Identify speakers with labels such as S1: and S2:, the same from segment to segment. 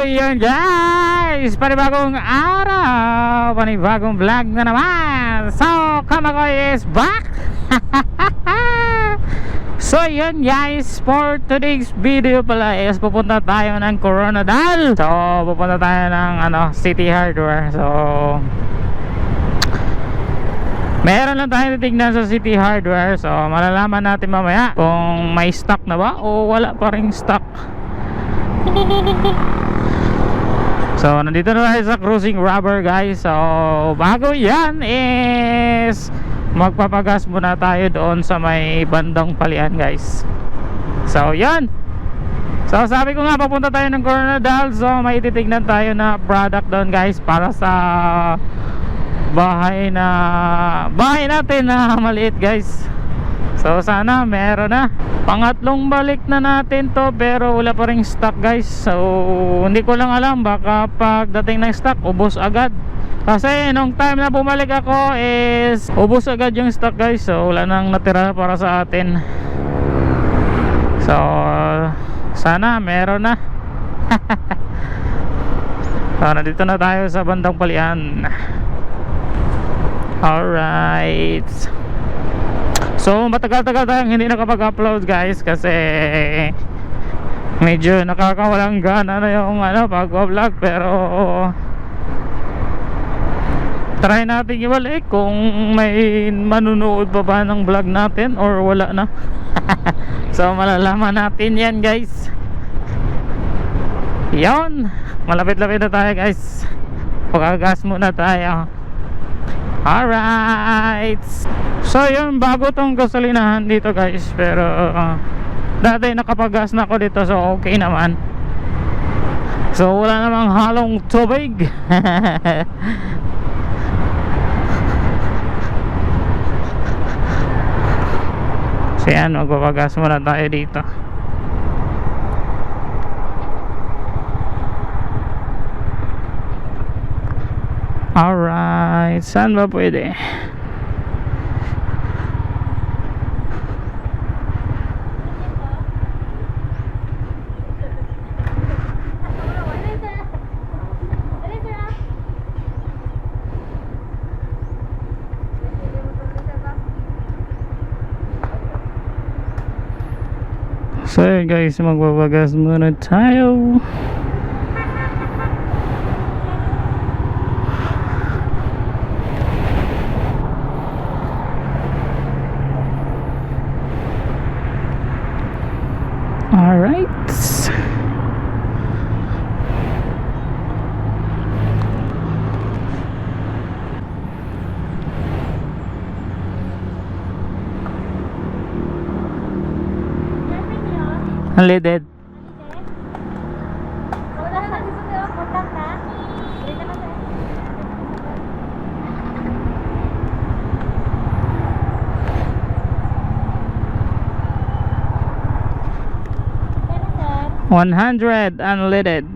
S1: yun guys, panibagong araw, panibagong vlog na naman. So, Kamakoy is back. So yun guys, for today's video pala is pupunta tayo ng Coronadal. So, pupunta tayo ng City Hardware. So, meron lang tayo titignan sa City Hardware. So, malalaman natin mamaya kung may stock na ba o wala pa ring stock. So, nandito na tayo sa Cruising Rubber guys. So, bago yan is magpapagas muna tayo doon sa may bandang Palian guys. So, yan. So, sabi ko nga papunta tayo ng Coronadal. So, may titignan tayo na product doon guys para sa bahay natin na maliit guys. So sana meron na. Pangatlong balik na natin to pero wala pa ring stock guys. So hindi ko lang alam, baka pagdating ng stock ubos agad. Kasi nung time na bumalik ako is ubos agad yung stock guys. So wala nang natira para sa atin. So sana meron na. So nandito na tayo sa bandang Palian. Alright. So matagal-tagal tayong hindi nakapag-upload guys kasi medyo nakakawalang gana na yung pag-vlog. Pero try natin ibalik kung may manunood pa ba ng vlog natin or wala na. So malalaman natin yan guys. Yon, malapit-lapit na tayo guys. Pagagas muna tayo. Alright. So yun, bago tong gasolinahan dito guys. Pero dati nakapagas na ako dito, so okay naman. So wala namang halong tubig. So yan, magpapagas muna tayo dito. Alright, saan ba pwede? So yun guys, magbabagas muna tayo. Alright. Unleaded. $100 unleaded.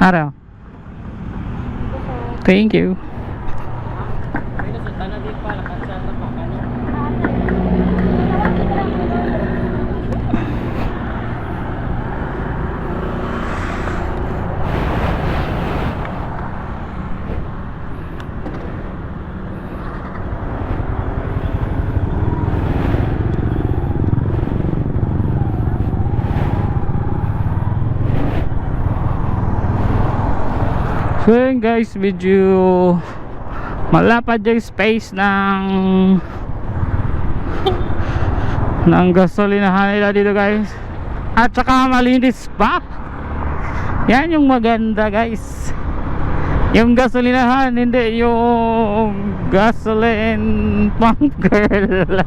S1: Araw. Thank you. So yun guys, medyo malapad yung space ng gasolinahan nila dito guys. At saka malinis pa. Yan yung maganda guys. Yung gasolinahan, hindi yung gasoline pump girl.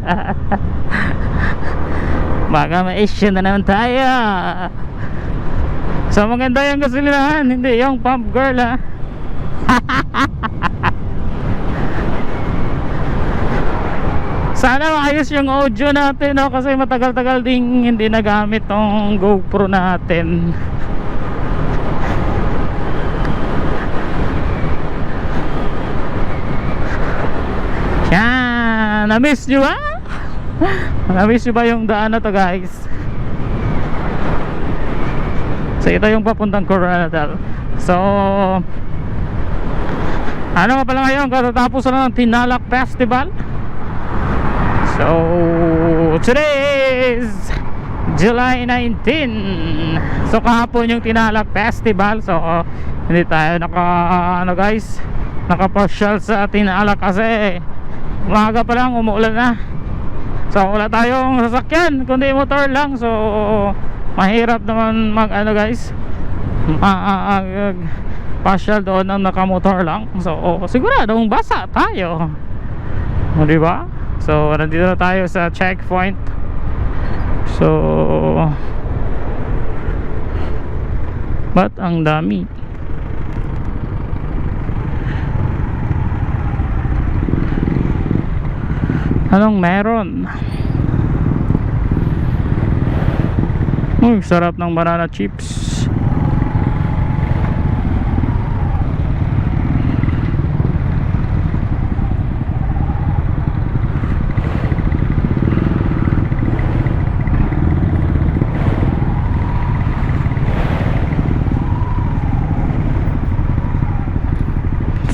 S1: Baka ma-issue na naman tayo. So maganda yung gasolinahan, hindi yung pump girl ha. Sana maayos yung audio natin, no? Kasi matagal-tagal ding hindi nagamit tong GoPro natin. Yan, na-miss nyo ba? Na-miss nyo ba yung daan na to, guys? So ito yung papuntang Coronadal. So ano nga pala ngayon, katatapos na ng Tinalak Festival. So today is July 19. So kahapon yung Tinalak Festival. So hindi tayo nakapasyal sa Tinalak kasi umaga pa lang umuulan na. So wala tayong sasakyan kundi motor lang. So mahirap naman pasyal doon ng nakamotor lang. So siguradong basa tayo, di ba? So nandito na tayo sa checkpoint. So ba't ang dami? Anong meron? Uy, sarap ng banana chips.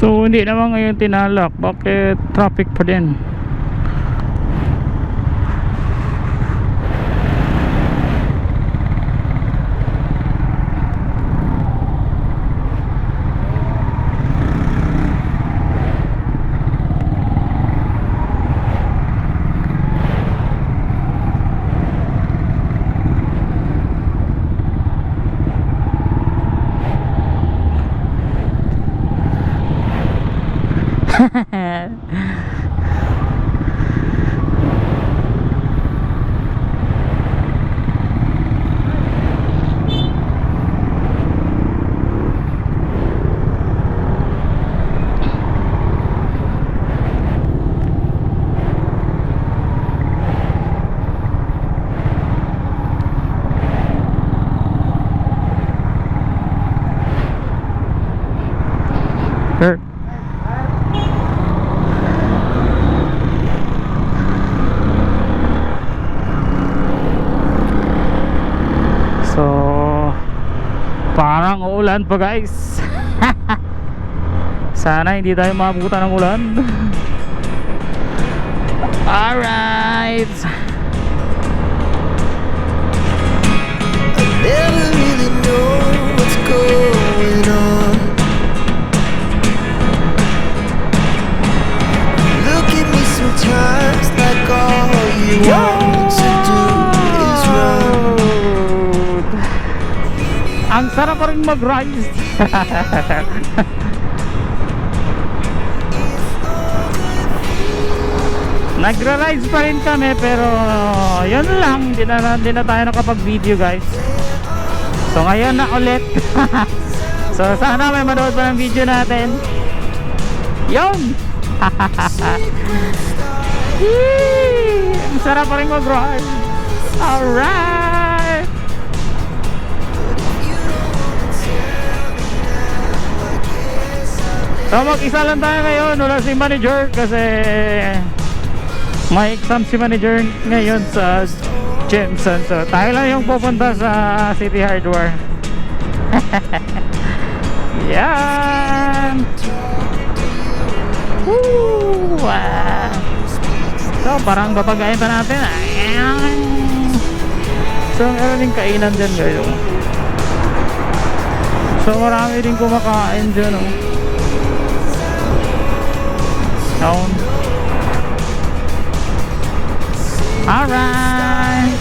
S1: So hindi naman ngayon Tinalak, bakit traffic pa din? Sure. So parang uulan pa, guys. Sana hindi tayo maabutan ng ulan. Alright.
S2: Never really know what's going on. Look at me sometimes like all you want to do is run.
S1: Ang sarap pa rin mag-rise. Nagra-rise pa rin kami, pero yun lang, di na tayo nakapag-video, guys. So ngayon na ulit. So sana may manood pa ng video natin. Yun. Ang sarap pa rin mag-ride. Alright. So mag-isa lang tayo ngayon. Wala si manager kasi may exam si manager ngayon sa Jensen. So tayo lang yung pupunta sa City Hardware. Yan. Woo! So parang papagayin pa natin. Ayan. So meron din kainan dyan, guys. So marami din kumakain dyan, oh. Down. Alright.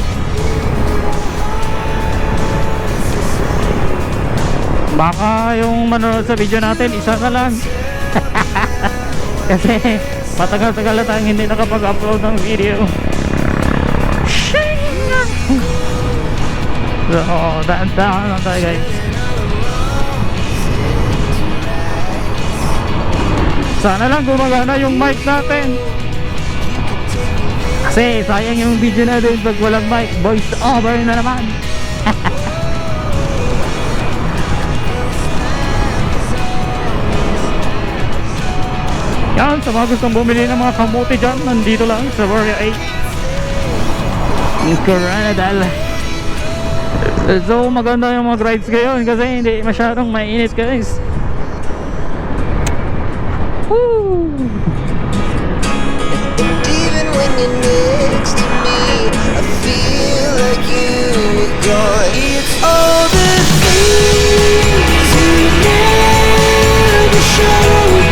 S1: Baka yung manonood sa video natin isa na lang. Kasi matagal-tagal na tayong hindi nakapag-upload ng video. Shing! So, daan lang tayo guys. Sana lang gumagana yung mic natin. Kasi sayang yung video natin pag walang mic. Voice over na naman. Yan, sa mga gustong bumili ng mga kamote dyan, nandito lang sa Warrior 8 Coronadal. So maganda yung mga rides ngayon kasi hindi masyadong mainit guys. Woo!
S2: Even when you're next to me, I feel like you were gone. It's all the things you never showed.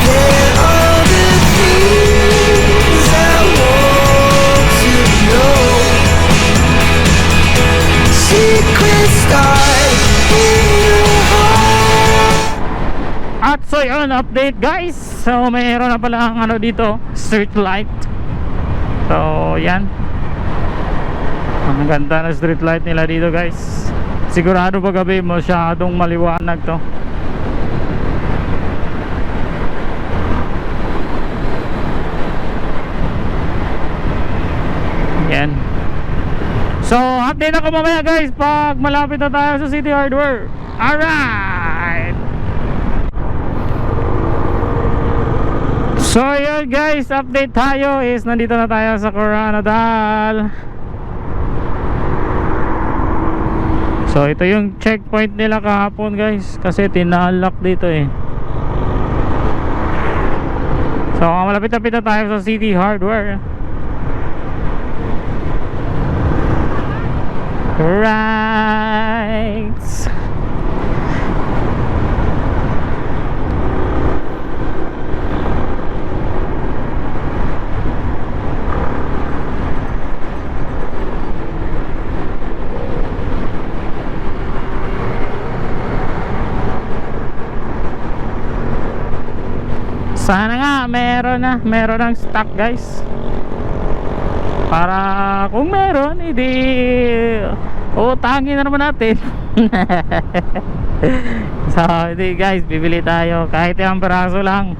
S2: They're all the things I want to know. Secret stars in your heart.
S1: At so yun, update guys. So mayroon na pala ang ano dito, street light. So yan, ang ganda na street light nila dito guys. Sigurado pag gabi masyadong maliwanag to. Yan. So update ako mamaya guys pag malapit na tayo sa City Hardware. Alright. So yun guys, update tayo is nandito na tayo sa Coronadal. So ito yung checkpoint nila kahapon guys, kasi tinalak dito eh. So malapit-lapit na tayo sa City Hardware. Right. Sana nga meron ng stock guys. Para kung meron, hindi utangin na naman natin. So hindi guys, bibili tayo kahit yung peraso lang.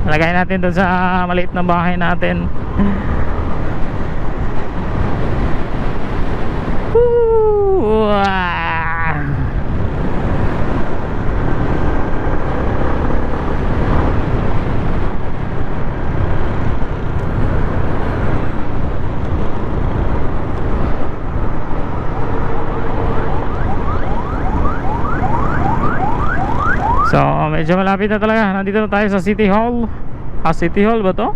S1: Lagay natin doon sa maliit na bahay natin. Woo! So medyo malapit na talaga. Nandito na tayo sa City Hall. City Hall ba to?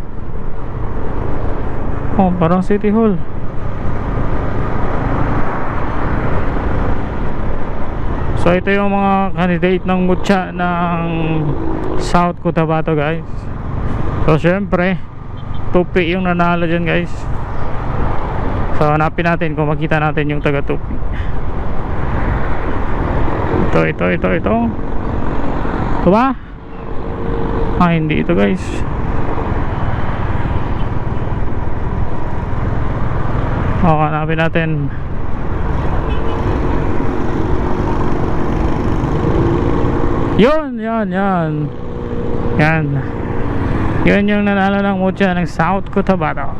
S1: Oh, parang City Hall. So ito yung mga candidate ng mutya ng South Cotabato guys. So syempre Tupi yung nanalo dyan guys. So hanapin natin kung makita natin yung taga Tupi. Ito ba? Ah, hindi ito guys. Hanapin natin. Yan. Yun yung nanalo ng mutya ng South Cotabato.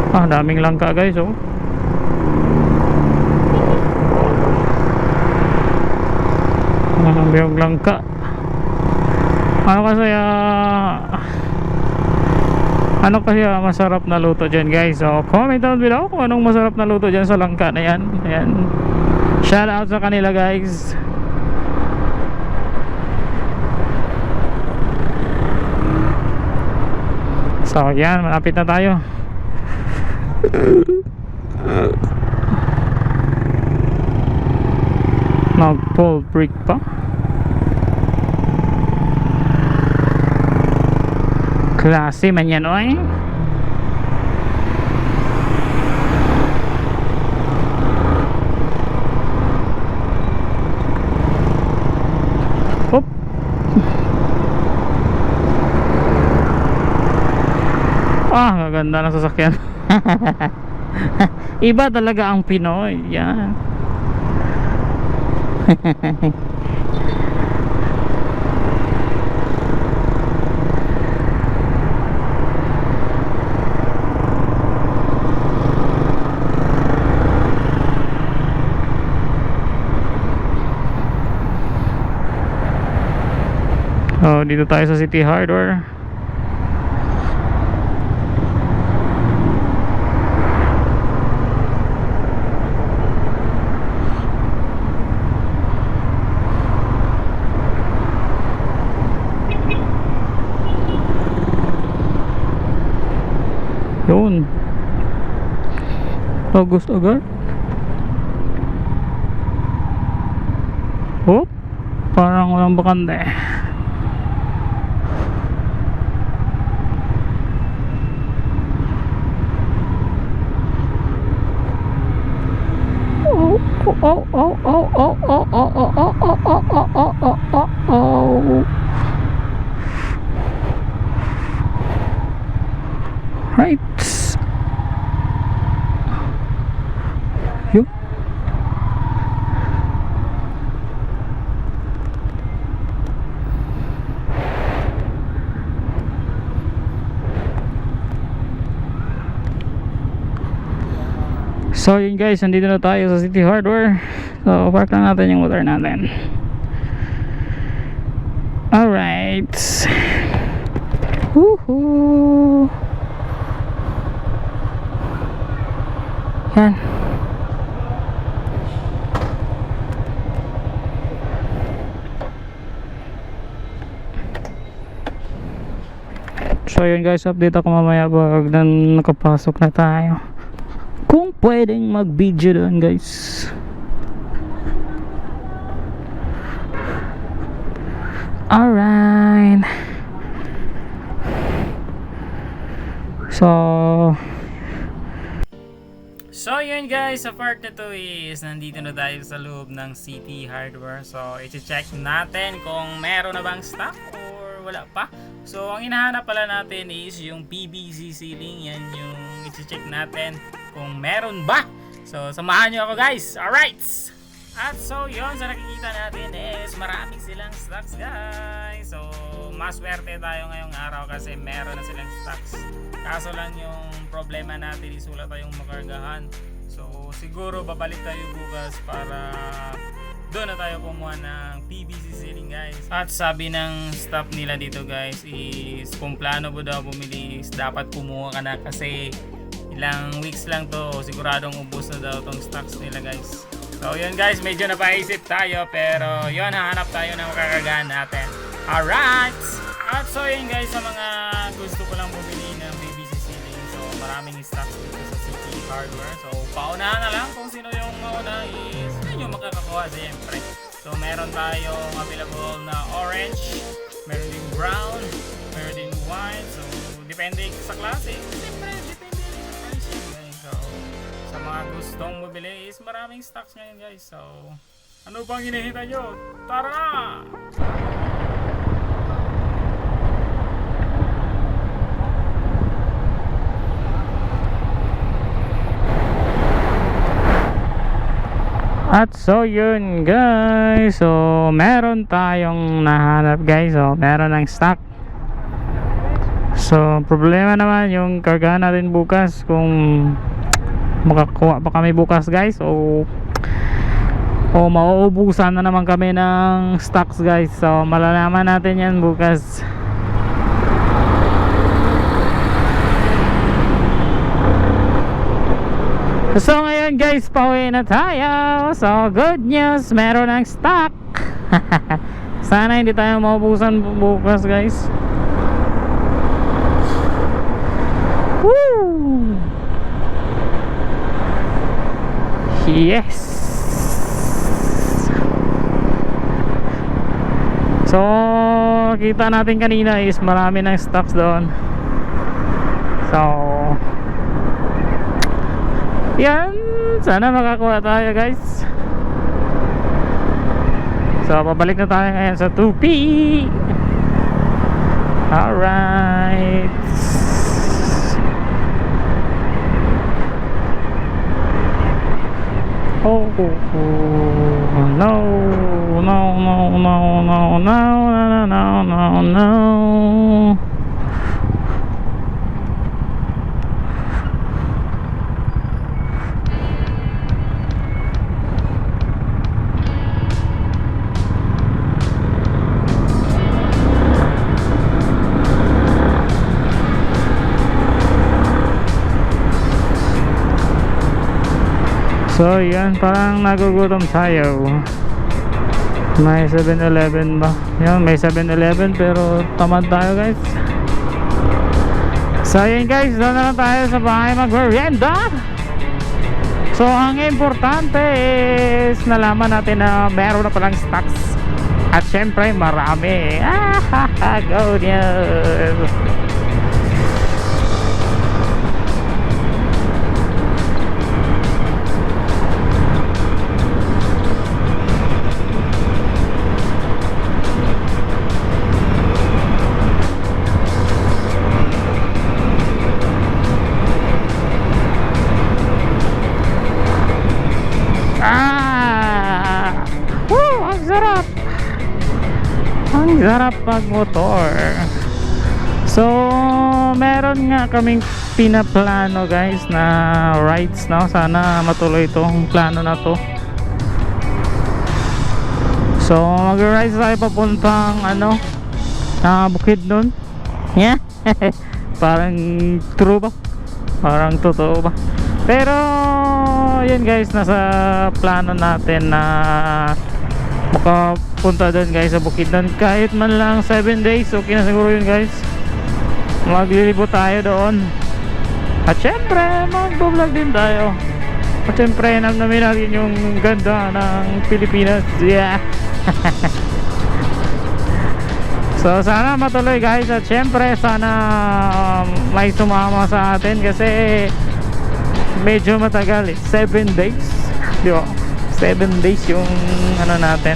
S1: Ah, daming langka guys oh. Biyog langka. Ano kasi masarap na luto dyan guys. So comment down below kung anong masarap na luto dyan sa langka na yan. Ayan. Shout out sa kanila guys. So yan, malapit na tayo. Nag-pull brake pa. Klase man yan oy. Hop. Ah, ganda ng sasakyan. Iba talaga ang Pinoy. Yan. Oh, dito tayo sa City Hardware. Yun. August agad. Oh, parang walang bakante. Oh, oh, oh, oh, oh, oh, oh, oh, oh, oh, oh, oh, oh, oh. Right. Yun. So yun guys, nandito na tayo sa City Hardware. So park lang natin yung motor natin. Alright. Woohoo. Yan. So yun guys, update ako mamaya pag nakapasok na tayo, kung pwedeng mag video doon guys. Alright. So yun guys, sa part na to is nandito na tayo sa loob ng City Hardware. So i-check natin kung meron na bang stock or wala pa. So ang hinahanap pala natin is yung PVC ceiling. Yan yung i-check natin kung meron ba. So samahan nyo ako guys. Alright. At so yun, sa nakikita natin is marami silang stocks guys. So maswerte tayo ngayong araw kasi meron na silang stocks. Kaso lang yung problema natin is wala tayong makargahan. So siguro babalik tayo bukas para doon na tayo kumuha ng PVC ceiling guys. At sabi ng staff nila dito guys is kung plano mo daw bumili is dapat kumuha ka na kasi ilang weeks lang to, siguradong ubos na daw tong stocks nila guys. So yun guys, medyo napaisip tayo pero yun, hahanap tayo ng makakargahan natin. Alright! At so yun guys, sa mga gusto ko lang bumili ng PVC ceiling, so maraming stocks dito sa City Hardware. So paunahan na lang kung sino yung mauna is yun yung makakakuha siyempre. So meron tayong available na orange, meron din brown, meron din white. So depende sa klase, siyempre depende rin sa price yun guys. So sa mga gustong mabili is maraming stocks ngayon guys. So ano bang hinihintay nyo? Tara na! At so yun guys, so meron tayong nahanap guys, so meron ng stock. So problema naman yung kargahan natin bukas, kung makakuha pa kami bukas guys o mauubusan na naman kami ng stocks guys. So malalaman natin yan bukas. So ngayon guys, pauwi na tayo. So good news, meron ng stock. Sana hindi tayo maubusan bukas guys. Woo! Yes. So kita natin kanina is marami ng stocks doon. So yan, sana makakuha tayo guys. So pabalik na tayo ngayon sa 2P. Alright. Oh, no, no, no, no, no, no, no, no, no, no. So yan, parang nagugutom tayo. May 7-Eleven ba? Yan, may 7-Eleven pero tamad tayo guys. So yan guys, doon na lang tayo sa bahay mag-merienda. So ang importante is nalaman natin na meron na palang stocks. At syempre marami. Go news. Ang sarap magmotor. So meron nga kaming pinaplano guys na rides, no? Sana matuloy itong plano na to. So mag-rides tayo papuntang Bukidnon. Yeah. Parang true ba? Parang totoo ba? Pero yun guys, nasa plano natin na makapunta doon guys sa Bukidnon. Kahit man lang 7 days, okay na siguro yun guys. Maglilibot tayo doon. At syempre mag-vlog din tayo. At syempre namin natin yung ganda ng Pilipinas. Yeah. So sana matuloy guys. At syempre sana may sumama sa atin kasi medyo matagal 7 days, di ba? 7 days yung natin.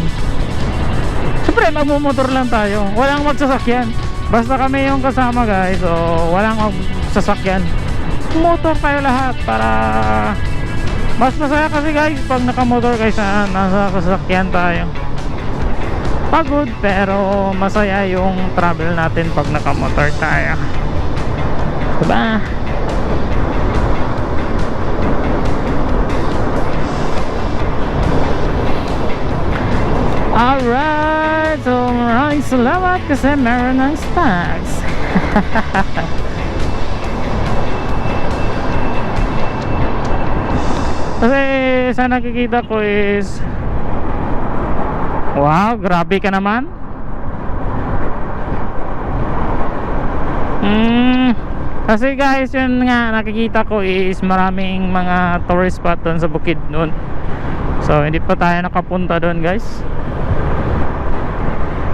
S1: Siyempre magmumotor lang tayo, walang magsasakyan, basta kami yung kasama guys. So walang magsasakyan, motor tayo lahat para mas masaya kasi guys pag nakamotor guys na nasa sasakyan tayo. Pagod pero masaya yung travel natin pag nakamotor tayo, diba? Alright, so maraming salamat kasi meron ng stocks. Kasi sa nakikita ko is wow, grabe ka naman. Kasi guys, yun nga nakikita ko is maraming mga tourist spot doon sa Bukidnon. So hindi pa tayo nakapunta doon guys.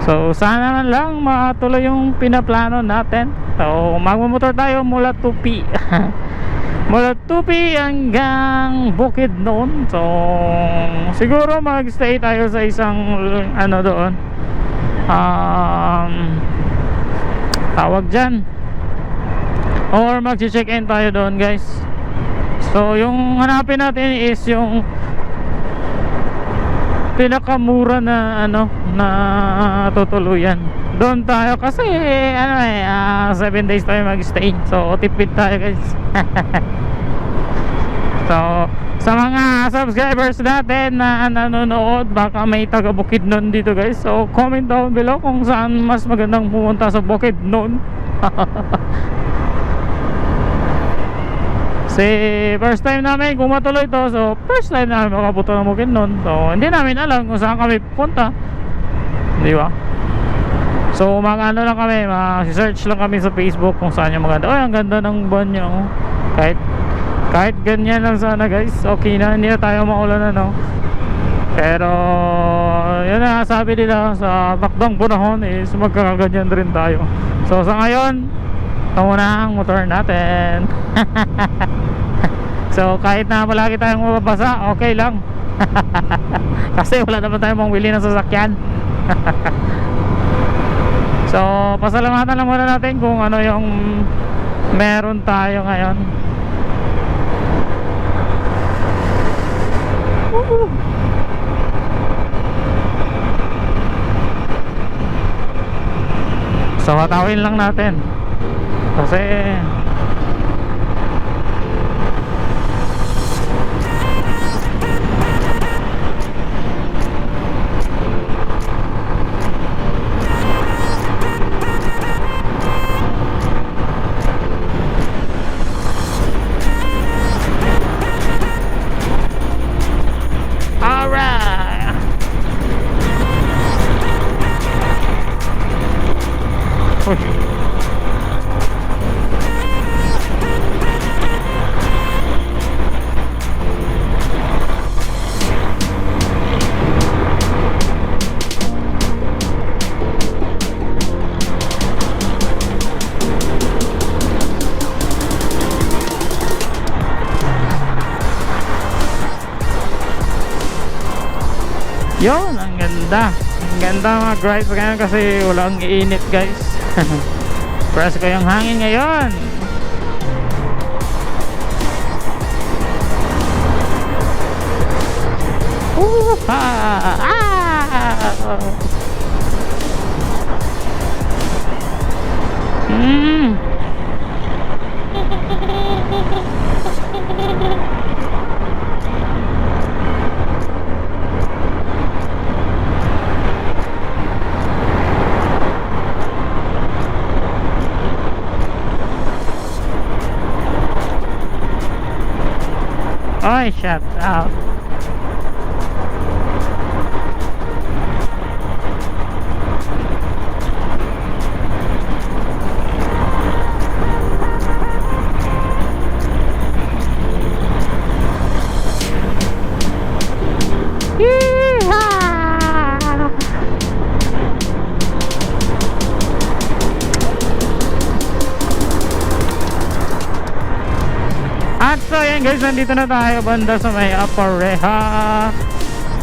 S1: So sana man lang matuloy yung pinaplano natin. So magmumotor tayo mula Tupi. Mula Tupi hanggang Bukidnon. So siguro magstay tayo sa isang doon, tawag dyan, or mag-check-in tayo doon guys. So yung hanapin natin is yung pinakamura na na tutuluyan. Doon tayo kasi 7 days tayo mag-stay. So tipid tayo guys. So sa mga subscribers natin na nanonood, baka may taga Bukidnon dito guys. So comment down below kung saan mas magandang pumunta sa Bukidnon. Kasi first time namin kung matuloy to. So first time namin makapunta ng Bukidnon. So hindi namin alam kung saan kami pupunta, di ba? So lang kami, mag-search lang kami sa Facebook kung saan yung maganda. Oh, ang ganda ng buwan niya, oh. Kahit ganyan lang sana guys, okay na, hindi na tayo maulan Pero yun na, sabi nila sa takdang panahon is magkakaganyan rin tayo. So sa ngayon, ito muna ang motor natin. So kahit na palagi tayong mababasa, okay lang. Kasi wala naman tayong mangwili ng sasakyan. So pasalamatan lang muna natin kung ano yung meron tayo ngayon. Woo! So hatawin lang natin kasi alright. Uy. Yun, ang ganda. Ang ganda mag-ride ngayon kasi walang init guys. Press ko yung hangin ngayon. Mm. Oy, shut up. Yeehaw! At so yan guys, nandito na tayo banda sa may Apareha.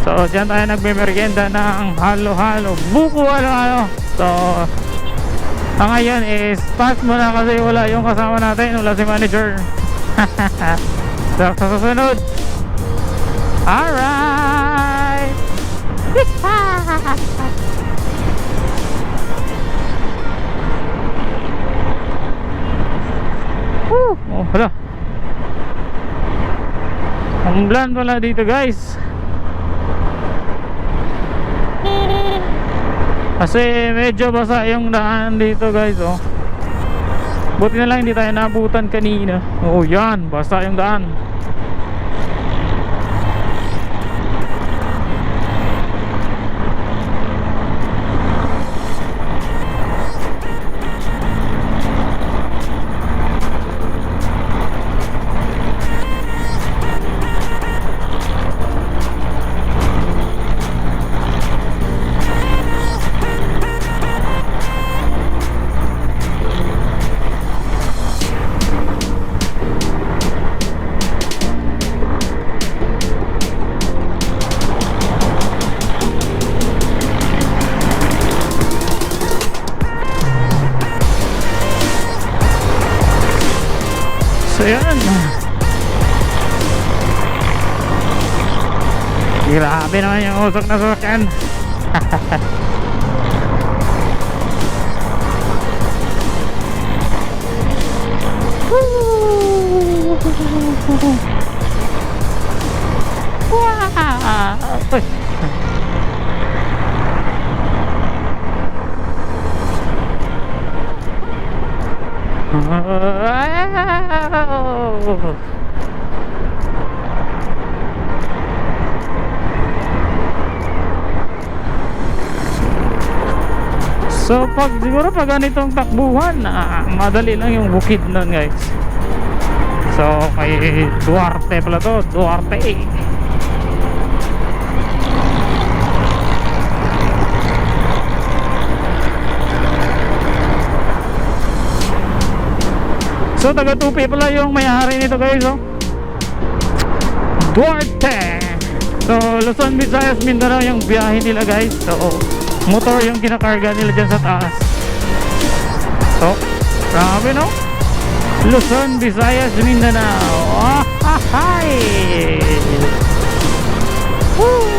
S1: So dyan tayo nagme-merienda ng halo-halo, buko halo-halo. So ngayon is pass muna kasi wala yung kasama natin, wala si manager. So sa susunod, alright. Oh, hala. Ang bland pala dito guys. Kasi medyo basa yung daan dito guys, oh. Buti na lang hindi tayo nabutan kanina. Oh yan, basa yung daan. So yan, grabe naman yung usok na sasakyan. Wow. So siguro pag ganitong takbuhan, madali lang yung bukid nun guys. So kay Duarte pala to, Duarte. So taga Tupi pala yung may-ari nito guys, oh. Duarte. So Luzon, Visayas, Mindanao yung biyahe nila guys. So motor yung kinakarga nila dyan sa taas. So grabe no, Luzon, Visayas, Mindanao. Oh, hi. Woo!